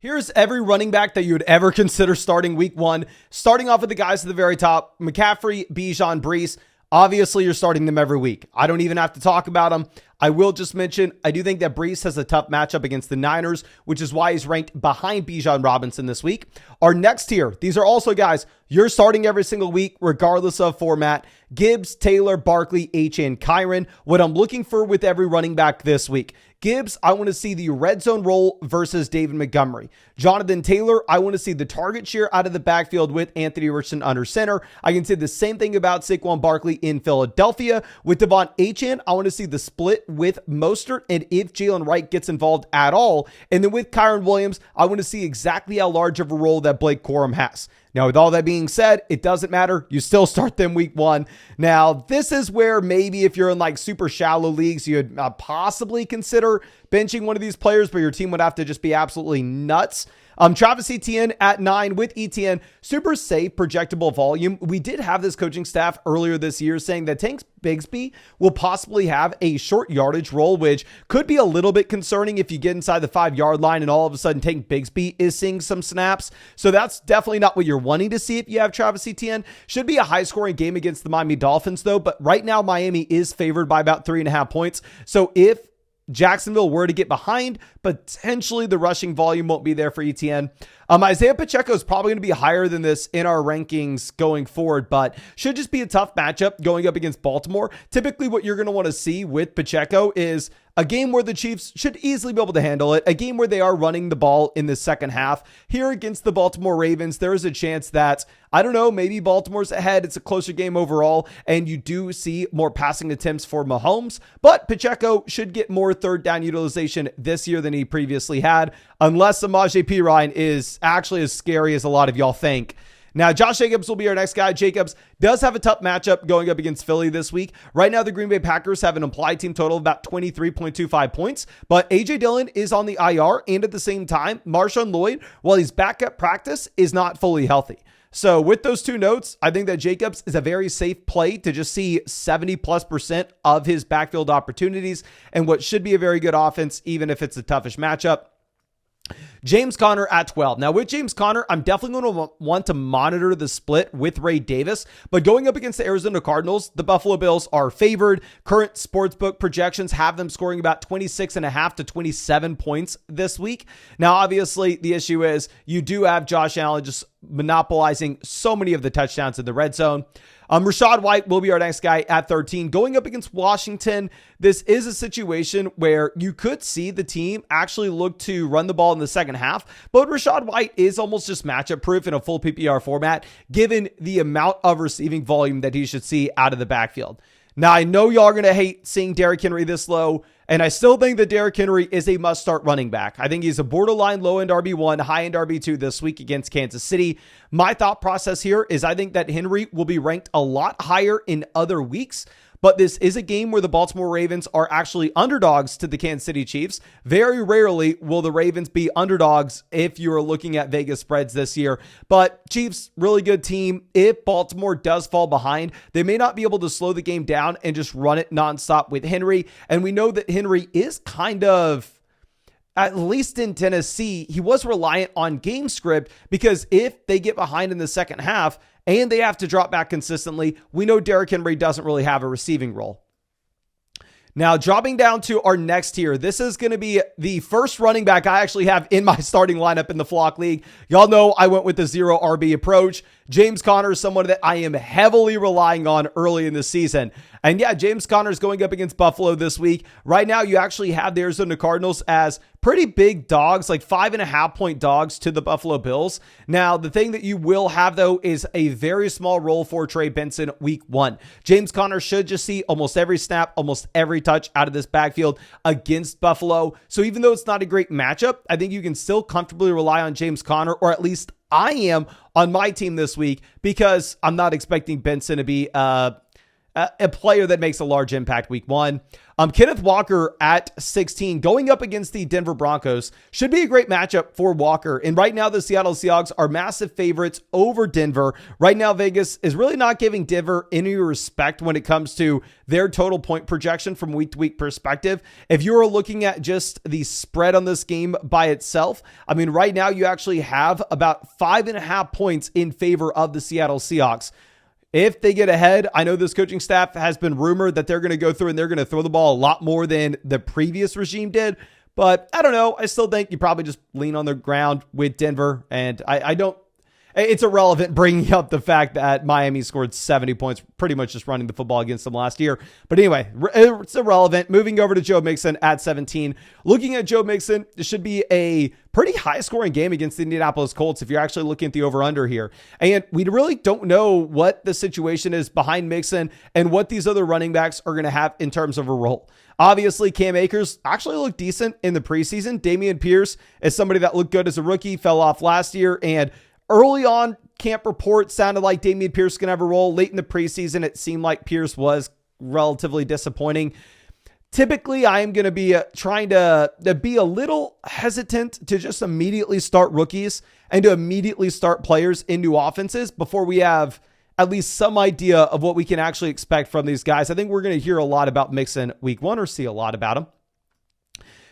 Here's every running back that you would ever consider starting week one. Starting off with the guys at the very top, McCaffrey, Bijan, Brees. Obviously, you're starting them every week. I don't even have to talk about them. I will just mention, I do think that Brees has a tough matchup against the Niners, which is why he's ranked behind Bijan Robinson this week. Our next tier, these are also guys you're starting every single week, regardless of format. Gibbs, Taylor, Barkley, Achane, Kyren. What I'm looking for with every running back this week. Gibbs, I want to see the red zone role versus David Montgomery. Jonathan Taylor, I want to see the target share out of the backfield with Anthony Richardson under center. I can say the same thing about Saquon Barkley in Philadelphia. With Devon Achane, I want to see the split with Mostert and if Jalen Wright gets involved at all. And then with Kyren Williams, I want to see exactly how large of a role that Blake Corum has. Now, with all that being said, it doesn't matter. You still start them week one. Now, this is where maybe if you're in like super shallow leagues, you'd possibly consider benching one of these players, but your team would have to just be absolutely nuts. Travis Etienne at 9 with Etienne, super safe, projectable volume. We did have this coaching staff earlier this year saying that Tank Bigsby will possibly have a short yardage role, which could be a little bit concerning if you get inside the 5-yard line and all of a sudden Tank Bigsby is seeing some snaps. So that's definitely not what you're wanting to see if you have Travis Etienne. Should be a high-scoring game against the Miami Dolphins, though, but right now Miami is favored by about 3.5 points. So if Jacksonville were to get behind, potentially the rushing volume won't be there for Etienne. Isaiah Pacheco is probably going to be higher than this in our rankings going forward, but should just be a tough matchup going up against Baltimore. Typically what you're going to want to see with Pacheco is a game where the Chiefs should easily be able to handle it, a game where they are running the ball in the second half. Here against the Baltimore Ravens, there is a chance that, I don't know, maybe Baltimore's ahead, it's a closer game overall, and you do see more passing attempts for Mahomes, but Pacheco should get more third down utilization this year than he previously had, unless Samaje Perine is actually as scary as a lot of y'all think. Now, Josh Jacobs will be our next guy. Jacobs does have a tough matchup going up against Philly this week. Right now, the Green Bay Packers have an implied team total of about 23.25 points, but A.J. Dillon is on the IR, and at the same time, Marshawn Lloyd, while he's back at practice, is not fully healthy. So with those two notes, I think that Jacobs is a very safe play to just see 70+% of his backfield opportunities and what should be a very good offense, even if it's a toughish matchup. James Conner at 12. Now with James Conner, I'm definitely going to want to monitor the split with Ray Davis, but going up against the Arizona Cardinals, the Buffalo Bills are favored. Current sportsbook projections have them scoring about 26.5 to 27 points this week. Now, obviously the issue is you do have Josh Allen just monopolizing so many of the touchdowns in the red zone. Rachaad White will be our next guy at 13. Going up against Washington, this is a situation where you could see the team actually look to run the ball in the second half, but Rachaad White is almost just matchup proof in a full PPR format, given the amount of receiving volume that he should see out of the backfield. Now, I know y'all are going to hate seeing Derrick Henry this low, and I still think that Derrick Henry is a must-start running back. I think he's a borderline low-end RB1, high-end RB2 this week against Kansas City. My thought process here is I think that Henry will be ranked a lot higher in other weeks, but this is a game where the Baltimore Ravens are actually underdogs to the Kansas City Chiefs. Very rarely will the Ravens be underdogs if you are looking at Vegas spreads this year. But Chiefs, really good team. If Baltimore does fall behind, they may not be able to slow the game down and just run it nonstop with Henry. And we know that Henry is kind of, at least in Tennessee, he was reliant on game script because if they get behind in the second half, and they have to drop back consistently, we know Derrick Henry doesn't really have a receiving role. Now, dropping down to our next tier, this is going to be the first running back I actually have in my starting lineup in the Flock League. Y'all know I went with the 0 RB approach. James Conner is someone that I am heavily relying on early in the season. And yeah, James Conner is going up against Buffalo this week. Right now, you actually have the Arizona Cardinals as pretty big dogs, like 5.5-point dogs to the Buffalo Bills. Now, the thing that you will have, though, is a very small role for Trey Benson week one. James Conner should just see almost every snap, almost every touch out of this backfield against Buffalo. So even though it's not a great matchup, I think you can still comfortably rely on James Conner, or at least I am on my team this week, because I'm not expecting Benson to be a player that makes a large impact week one. Kenneth Walker at 16 going up against the Denver Broncos should be a great matchup for Walker. And right now the Seattle Seahawks are massive favorites over Denver. Right now Vegas is really not giving Denver any respect when it comes to their total point projection from week to week perspective. If you are looking at just the spread on this game by itself, I mean, right now you actually have about 5.5 points in favor of the Seattle Seahawks. If they get ahead, I know this coaching staff has been rumored that they're going to go through and they're going to throw the ball a lot more than the previous regime did. But I don't know. I still think you probably just lean on the ground with Denver. And I don't, it's irrelevant bringing up the fact that Miami scored 70 points, pretty much just running the football against them last year. But anyway, it's irrelevant. Moving over to Joe Mixon at 17. Looking at Joe Mixon, this should be a pretty high scoring game against the Indianapolis Colts if you're actually looking at the over-under here. And we really don't know what the situation is behind Mixon and what these other running backs are going to have in terms of a role. Obviously, Cam Akers actually looked decent in the preseason. Dameon Pierce is somebody that looked good as a rookie, fell off last year, and early on, camp reports sounded like Dameon Pierce was going to have a role. Late in the preseason, it seemed like Pierce was relatively disappointing. Typically, I am going to be trying to be a little hesitant to just immediately start rookies and to immediately start players into offenses before we have at least some idea of what we can actually expect from these guys. I think we're going to hear a lot about Mixon week one or see a lot about him.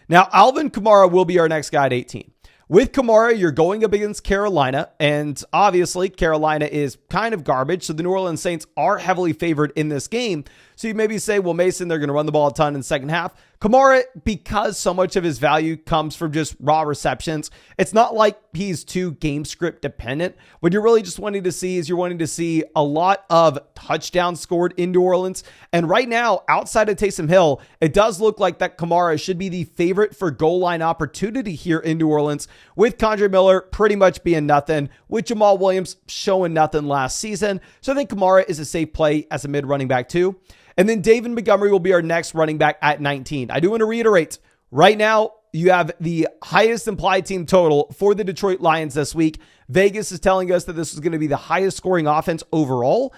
Now, Alvin Kamara will be our next guy at 18. With Kamara, you're going up against Carolina, and obviously Carolina is kind of garbage, so the New Orleans Saints are heavily favored in this game. So you maybe say, well, Mason, they're going to run the ball a ton in the second half. Kamara, because so much of his value comes from just raw receptions, it's not like he's too game script dependent. What you're really just wanting to see is you're wanting to see a lot of touchdowns scored in New Orleans. And right now, outside of Taysom Hill, it does look like that Kamara should be the favorite for goal line opportunity here in New Orleans, with Kondre Miller pretty much being nothing, with Jamal Williams showing nothing last season. So I think Kamara is a safe play as a mid running back too. And then David Montgomery will be our next running back at 19. I do want to reiterate, right now, you have the highest implied team total for the Detroit Lions this week. Vegas is telling us that this is going to be the highest scoring offense overall.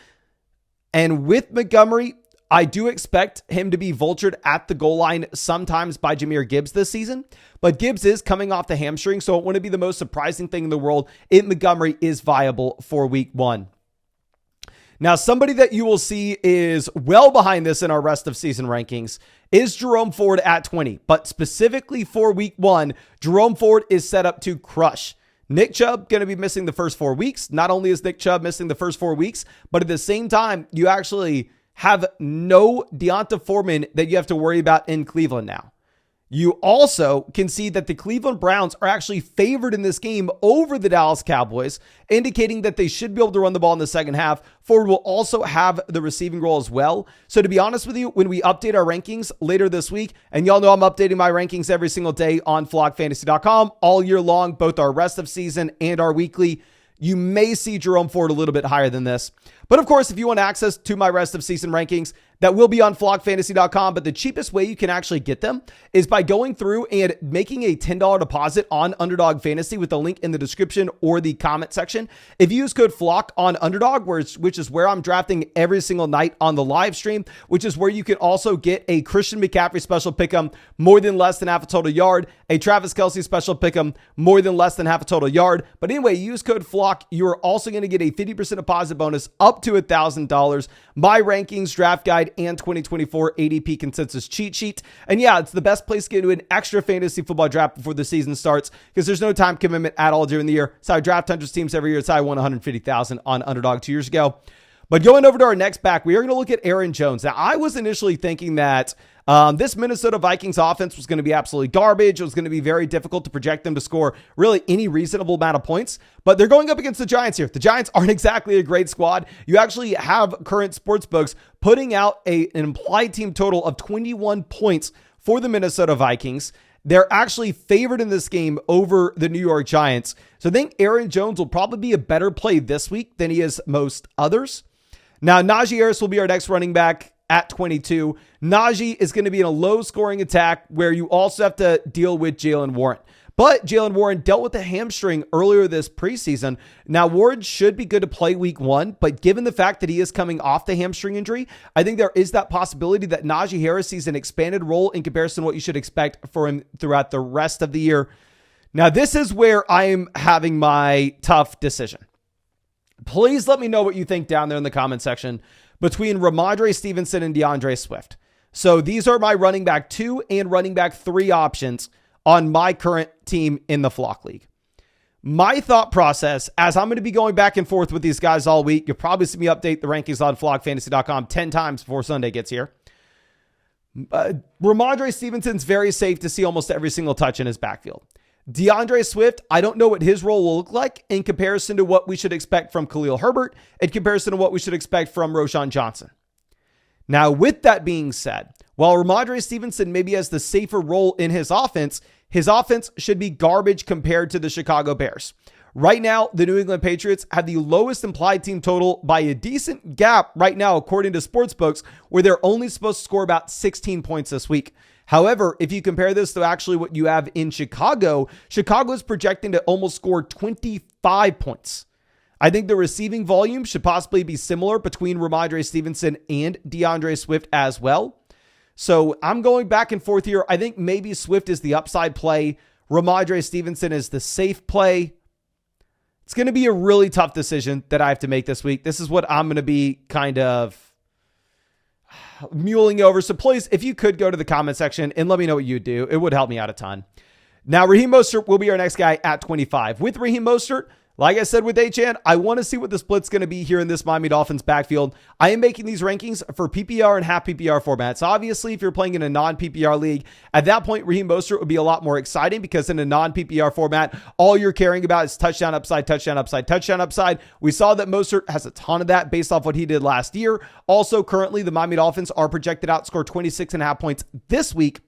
And with Montgomery, I do expect him to be vultured at the goal line sometimes by Jahmyr Gibbs this season. But Gibbs is coming off the hamstring, so it wouldn't be the most surprising thing in the world if Montgomery is viable for week one. Now, somebody that you will see is well behind this in our rest of season rankings is Jerome Ford at 20. But specifically for week one, Jerome Ford is set up to crush. Nick Chubb going to be missing the first 4 weeks. Not only is Nick Chubb missing the first 4 weeks, but at the same time, you actually have no Deonta Foreman that you have to worry about in Cleveland now. You also can see that the Cleveland Browns are actually favored in this game over the Dallas Cowboys, indicating that they should be able to run the ball in the second half. Ford will also have the receiving role as well. So to be honest with you, when we update our rankings later this week, and y'all know I'm updating my rankings every single day on flockfantasy.com all year long, both our rest of season and our weekly, you may see Jerome Ford a little bit higher than this. But of course, if you want access to my rest of season rankings, that will be on flockfantasy.com. But the cheapest way you can actually get them is by going through and making a $10 deposit on Underdog Fantasy with the link in the description or the comment section. If you use code FLOCK on Underdog, which is where I'm drafting every single night on the live stream, which is where you can also get a Christian McCaffrey special pick'em more than less than half a total yard, a Travis Kelce special pick'em more than less than half a total yard. But anyway, use code FLOCK. You are also going to get a 50% deposit bonus up to $1,000, my rankings, draft guide, and 2024 ADP consensus cheat sheet. And yeah, it's the best place to get into an extra fantasy football draft before the season starts because there's no time commitment at all during the year. So I draft hundreds of teams every year. It's how I won 150,000 on Underdog 2 years ago. But going over to our next back, we are going to look at Aaron Jones. Now, I was initially thinking that this Minnesota Vikings offense was going to be absolutely garbage. It was going to be very difficult to project them to score really any reasonable amount of points. But they're going up against the Giants here. The Giants aren't exactly a great squad. You actually have current sports books putting out an implied team total of 21 points for the Minnesota Vikings. They're actually favored in this game over the New York Giants. So I think Aaron Jones will probably be a better play this week than he is most others. Now, Najee Harris will be our next running back at 22. Najee is going to be in a low-scoring attack where you also have to deal with Jaylen Warren. But Jaylen Warren dealt with a hamstring earlier this preseason. Now, Warren should be good to play week 1, but given the fact that he is coming off the hamstring injury, I think there is that possibility that Najee Harris sees an expanded role in comparison to what you should expect for him throughout the rest of the year. Now, this is where I am having my tough decision. Please let me know what you think down there in the comment section between Ramondre Stevenson and DeAndre Swift. So these are my running back 2 and running back 3 options on my current team in the Flock League. My thought process, as I'm going to be going back and forth with these guys all week, you'll probably see me update the rankings on flockfantasy.com 10 times before Sunday gets here. Ramondre Stevenson's very safe to see almost every single touch in his backfield. DeAndre Swift, I don't know what his role will look like in comparison to what we should expect from Khalil Herbert, in comparison to what we should expect from Roschon Johnson. Now, with that being said, while Ramondre Stevenson maybe has the safer role in his offense should be garbage compared to the Chicago Bears. Right now, the New England Patriots have the lowest implied team total by a decent gap right now, according to sportsbooks, where they're only supposed to score about 16 points this week. However, if you compare this to actually what you have in Chicago, Chicago is projecting to almost score 25 points. I think the receiving volume should possibly be similar between Ramondre Stevenson and DeAndre Swift as well. So I'm going back and forth here. I think maybe Swift is the upside play. Ramondre Stevenson is the safe play. It's going to be a really tough decision that I have to make this week. This is what I'm going to be kind of mulling over. So please, if you could go to the comment section and let me know what you do, it would help me out a ton. Now, Raheem Mostert will be our next guy at 25. With Raheem Mostert, like I said with HN, I want to see what the split's going to be here in this Miami Dolphins backfield. I am making these rankings for PPR and half PPR formats. Obviously, if you're playing in a non-PPR league, at that point, Raheem Mostert would be a lot more exciting because in a non-PPR format, all you're caring about is touchdown upside, touchdown upside, touchdown upside. We saw that Mostert has a ton of that based off what he did last year. Also, currently, the Miami Dolphins are projected to outscore 26.5 points this week.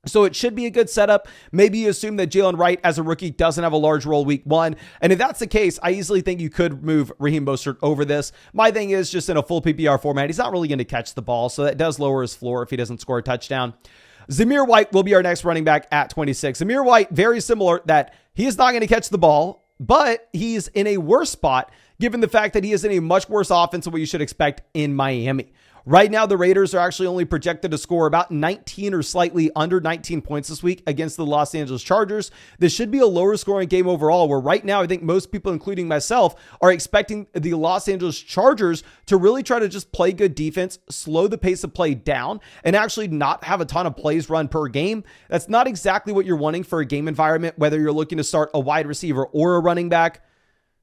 So it should be a good setup. Maybe you assume that Jalen Wright as a rookie doesn't have a large role week 1. And if that's the case, I easily think you could move Raheem Mostert over this. My thing is just in a full PPR format, he's not really going to catch the ball. So that does lower his floor if he doesn't score a touchdown. Zamir White will be our next running back at 26. Zamir White, very similar that he is not going to catch the ball, but he's in a worse spot given the fact that he is in a much worse offense than what you should expect in Miami. Right now, the Raiders are actually only projected to score about 19 or slightly under 19 points this week against the Los Angeles Chargers. This should be a lower scoring game overall, where right now I think most people, including myself, are expecting the Los Angeles Chargers to really try to just play good defense, slow the pace of play down, and actually not have a ton of plays run per game. That's not exactly what you're wanting for a game environment, whether you're looking to start a wide receiver or a running back.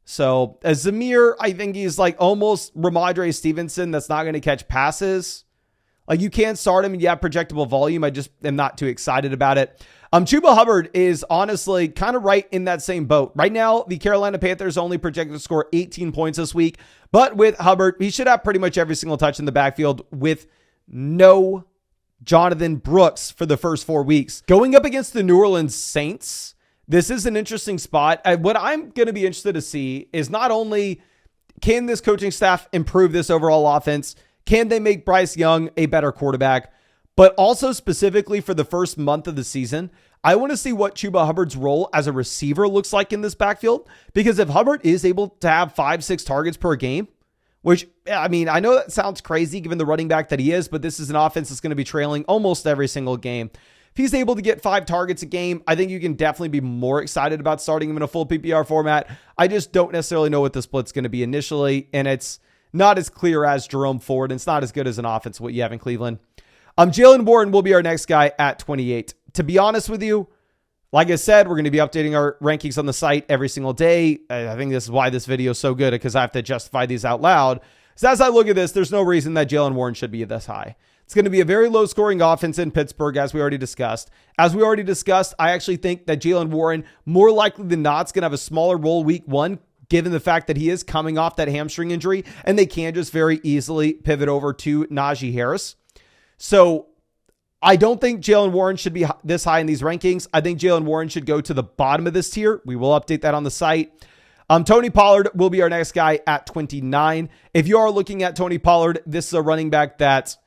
So as Zamir, I think he's like almost Ramondre Stevenson that's not going to catch passes. Like you can start him and you have projectable volume. I just am not too excited about it. Chuba Hubbard is honestly kind of right in that same boat. Right now, the Carolina Panthers only projected to score 18 points this week. But with Hubbard, he should have pretty much every single touch in the backfield with no Jonathan Brooks for the first 4 weeks. Going up against the New Orleans Saints, this is an interesting spot. What I'm going to be interested to see is not only can this coaching staff improve this overall offense, can they make Bryce Young a better quarterback, but also specifically for the first month of the season, I want to see what Chuba Hubbard's role as a receiver looks like in this backfield. Because if Hubbard is able to have 5-6 targets per game, which, I mean, I know that sounds crazy given the running back that he is, but this is an offense that's going to be trailing almost every single game. If he's able to get 5 targets a game, I think you can definitely be more excited about starting him in a full PPR format. I just don't necessarily know what the split's going to be initially, and it's not as clear as Jerome Ford, and it's not as good as an offense what you have in Cleveland. Jaylen Warren will be our next guy at 28. To be honest with you, like I said, we're going to be updating our rankings on the site every single day. I think this is why this video is so good, because I have to justify these out loud. So as I look at this, there's no reason that Jaylen Warren should be this high. It's going to be a very low-scoring offense in Pittsburgh, as we already discussed. As we already discussed, I actually think that Jaylen Warren, more likely than not, is going to have a smaller role week 1, given the fact that he is coming off that hamstring injury, and they can just very easily pivot over to Najee Harris. So I don't think Jaylen Warren should be this high in these rankings. I think Jaylen Warren should go to the bottom of this tier. We will update that on the site. Tony Pollard will be our next guy at 29. If you are looking at Tony Pollard, this is a running back that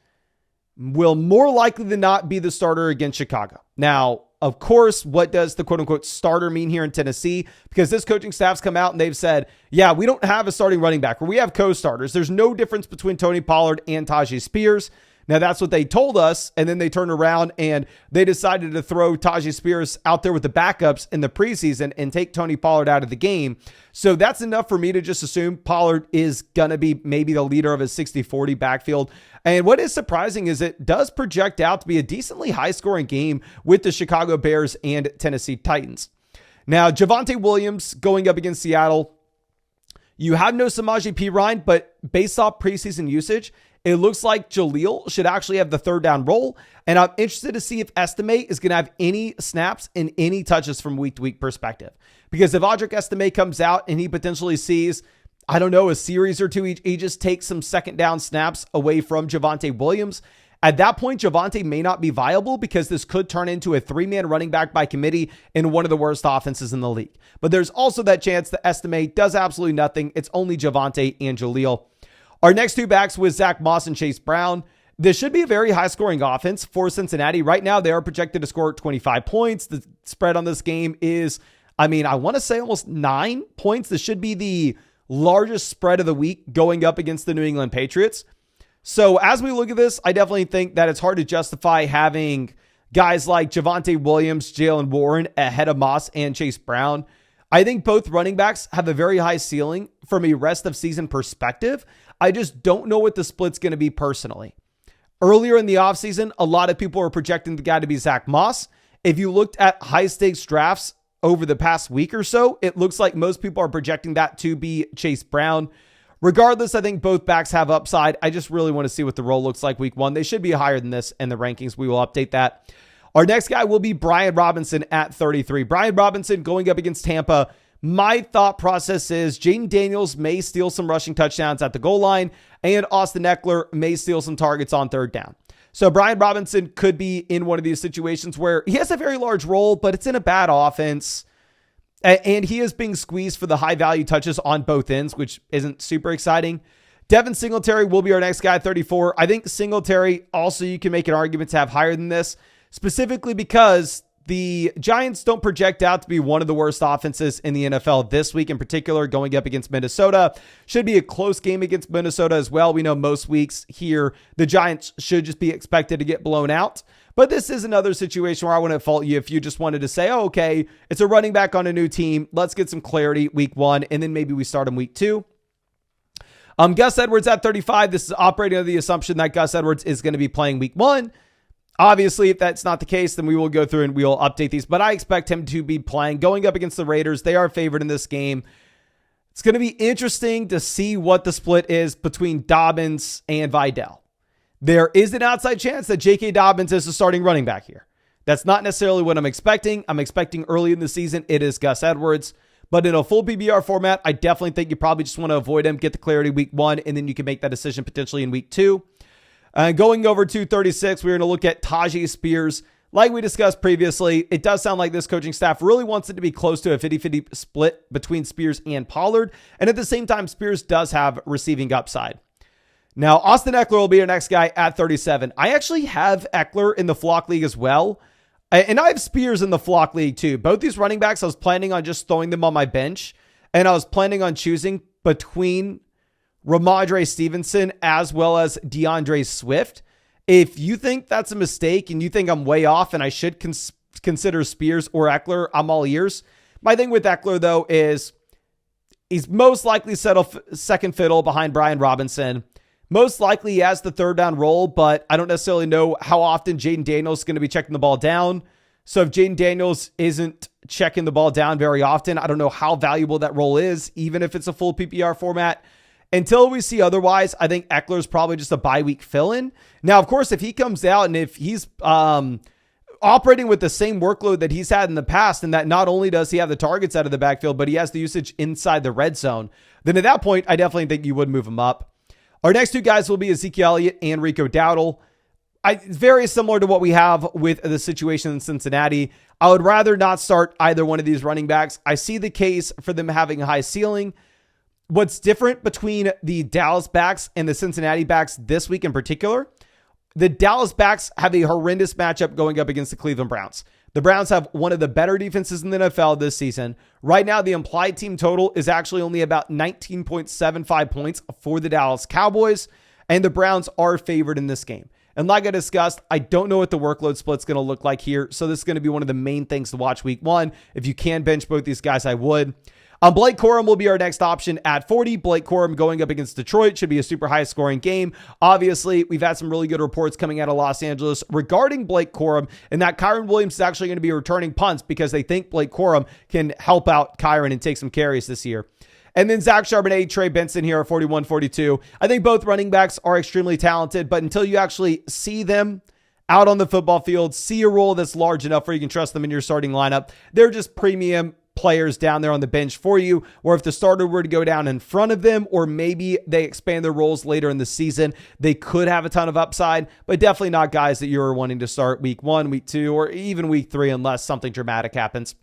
will more likely than not be the starter against Chicago. Now, of course, what does the quote unquote starter mean here in Tennessee? Because this coaching staff's come out and they've said, yeah, we don't have a starting running back, or we have co-starters. There's no difference between Tony Pollard and Tajay Spears. Now, that's what they told us, and then they turned around and they decided to throw Tajay Spears out there with the backups in the preseason and take Tony Pollard out of the game. So that's enough for me to just assume Pollard is going to be maybe the leader of a 60-40 backfield. And what is surprising is it does project out to be a decently high-scoring game with the Chicago Bears and Tennessee Titans. Now, Javonte Williams going up against Seattle. You have no Samaje Perine, but based off preseason usage, it looks like Jaleel should actually have the third down role. And I'm interested to see if Estime is going to have any snaps and any touches from week to week perspective. Because if Audric Estime comes out and he potentially sees, I don't know, a series or two, he just takes some second down snaps away from Javonte Williams. At that point, Javonte may not be viable because this could turn into a 3-man running back by committee in one of the worst offenses in the league. But there's also that chance that Estime does absolutely nothing. It's only Javonte and Jaleel. Our next two backs with Zach Moss and Chase Brown. This should be a very high-scoring offense for Cincinnati. Right now, they are projected to score 25 points. The spread on this game is, I want to say almost 9 points. This should be the largest spread of the week going up against the New England Patriots. So as we look at this, I definitely think that it's hard to justify having guys like Javonte Williams, Jaylen Warren ahead of Moss and Chase Brown. I think both running backs have a very high ceiling from a rest of season perspective. I just don't know what the split's going to be personally. Earlier in the offseason, a lot of people were projecting the guy to be Zach Moss. If you looked at high stakes drafts over the past week or so, it looks like most people are projecting that to be Chase Brown. Regardless, I think both backs have upside. I just really want to see what the role looks like week one. They should be higher than this in the rankings. We will update that. Our next guy will be Brian Robinson at 33. Brian Robinson going up against Tampa. My thought process is Jaden Daniels may steal some rushing touchdowns at the goal line, and Austin Eckler may steal some targets on third down. So Brian Robinson could be in one of these situations where he has a very large role, but it's in a bad offense, and he is being squeezed for the high value touches on both ends, which isn't super exciting. Devin Singletary will be our next guy at 34. I think Singletary also, you can make an argument to have higher than this, specifically because the Giants don't project out to be one of the worst offenses in the NFL this week in particular, going up against Minnesota. Should be a close game against Minnesota as well. We know most weeks here, the Giants should just be expected to get blown out. But this is another situation where I wouldn't fault you if you just wanted to say, oh, okay, it's a running back on a new team. Let's get some clarity week one, and then maybe we start him week two. Gus Edwards at 35. This is operating under the assumption that Gus Edwards is going to be playing week one. Obviously, if that's not the case, then we will go through and we'll update these. But I expect him to be playing, going up against the Raiders. They are favored in this game. It's going to be interesting to see what the split is between Dobbins and Vidal. There is an outside chance that J.K. Dobbins is the starting running back here. That's not necessarily what I'm expecting. I'm expecting early in the season, it is Gus Edwards. But in a full PPR format, I definitely think you probably just want to avoid him, get the clarity week one, and then you can make that decision potentially in week two. Going over to 36, we're going to look at Tajay Spears. Like we discussed previously, it does sound like this coaching staff really wants it to be close to a 50-50 split between Spears and Pollard. And at the same time, Spears does have receiving upside. Now, Austin Eckler will be our next guy at 37. I actually have Eckler in the Flock League as well. And I have Spears in the Flock League too. Both these running backs, I was planning on just throwing them on my bench. And I was planning on choosing between Ramondre Stevenson as well as DeAndre Swift. If you think that's a mistake and you think I'm way off and I should consider Spears or Eckler, I'm all ears. My thing with Eckler, though, is he's most likely settle second fiddle behind Brian Robinson. Most likely he has the third down role, but I don't necessarily know how often Jaden Daniels is going to be checking the ball down. So if Jaden Daniels isn't checking the ball down very often, I don't know how valuable that role is, even if it's a full PPR format. Until we see otherwise, I think Eckler's probably just a bye week fill-in. Now, of course, if he comes out and if he's operating with the same workload that he's had in the past, and that not only does he have the targets out of the backfield, but he has the usage inside the red zone, then at that point, I definitely think you would move him up. Our next two guys will be Ezekiel Elliott and Rico Dowdle. Very similar to what we have with the situation in Cincinnati. I would rather not start either one of these running backs. I see the case for them having a high ceiling. What's different between the Dallas backs and the Cincinnati backs this week in particular, the Dallas backs have a horrendous matchup going up against the Cleveland Browns. The Browns have one of the better defenses in the NFL this season. Right now, the implied team total is actually only about 19.75 points for the Dallas Cowboys, and the Browns are favored in this game. And like I discussed, I don't know what the workload split's going to look like here, so this is going to be one of the main things to watch week 1. If you can bench both these guys, I would. Blake Corum will be our next option at 40. Blake Corum going up against Detroit should be a super high scoring game. Obviously, we've had some really good reports coming out of Los Angeles regarding Blake Corum, and that Kyron Williams is actually going to be returning punts because they think Blake Corum can help out Kyron and take some carries this year. And then Zach Charbonnet, Trey Benson here at 41-42. I think both running backs are extremely talented, but until you actually see them out on the football field, see a role that's large enough where you can trust them in your starting lineup, they're just premium players down there on the bench for you, or if the starter were to go down in front of them, or maybe they expand their roles later in the season, they could have a ton of upside, but definitely not guys that you're wanting to start week 1, week 2, or even week 3 unless something dramatic happens.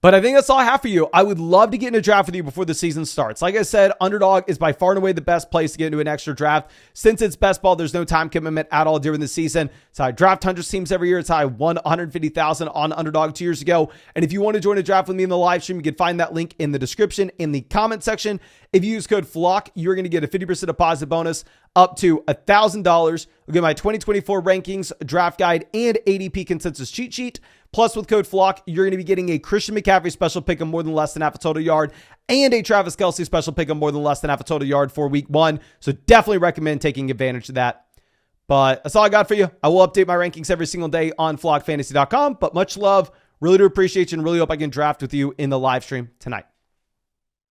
But I think that's all I have for you. I would love to get in a draft with you before the season starts. Like I said, Underdog is by far and away the best place to get into an extra draft. Since it's best ball, there's no time commitment at all during the season. It's how I draft hundreds of teams every year. It's how I won $150,000 on Underdog 2 years ago. And if you want to join a draft with me in the live stream, you can find that link in the description in the comment section. If you use code FLOCK, you're going to get a 50% deposit bonus up to $1,000. We'll get my 2024 rankings, draft guide, and ADP consensus cheat sheet. Plus, with code FLOCK, you're going to be getting a Christian McCaffrey special pick of more than less than half a total yard and a Travis Kelce special pick of more than less than half a total yard for week 1. So definitely recommend taking advantage of that. But that's all I got for you. I will update my rankings every single day on flockfantasy.com. But much love. Really do appreciate you and really hope I can draft with you in the live stream tonight.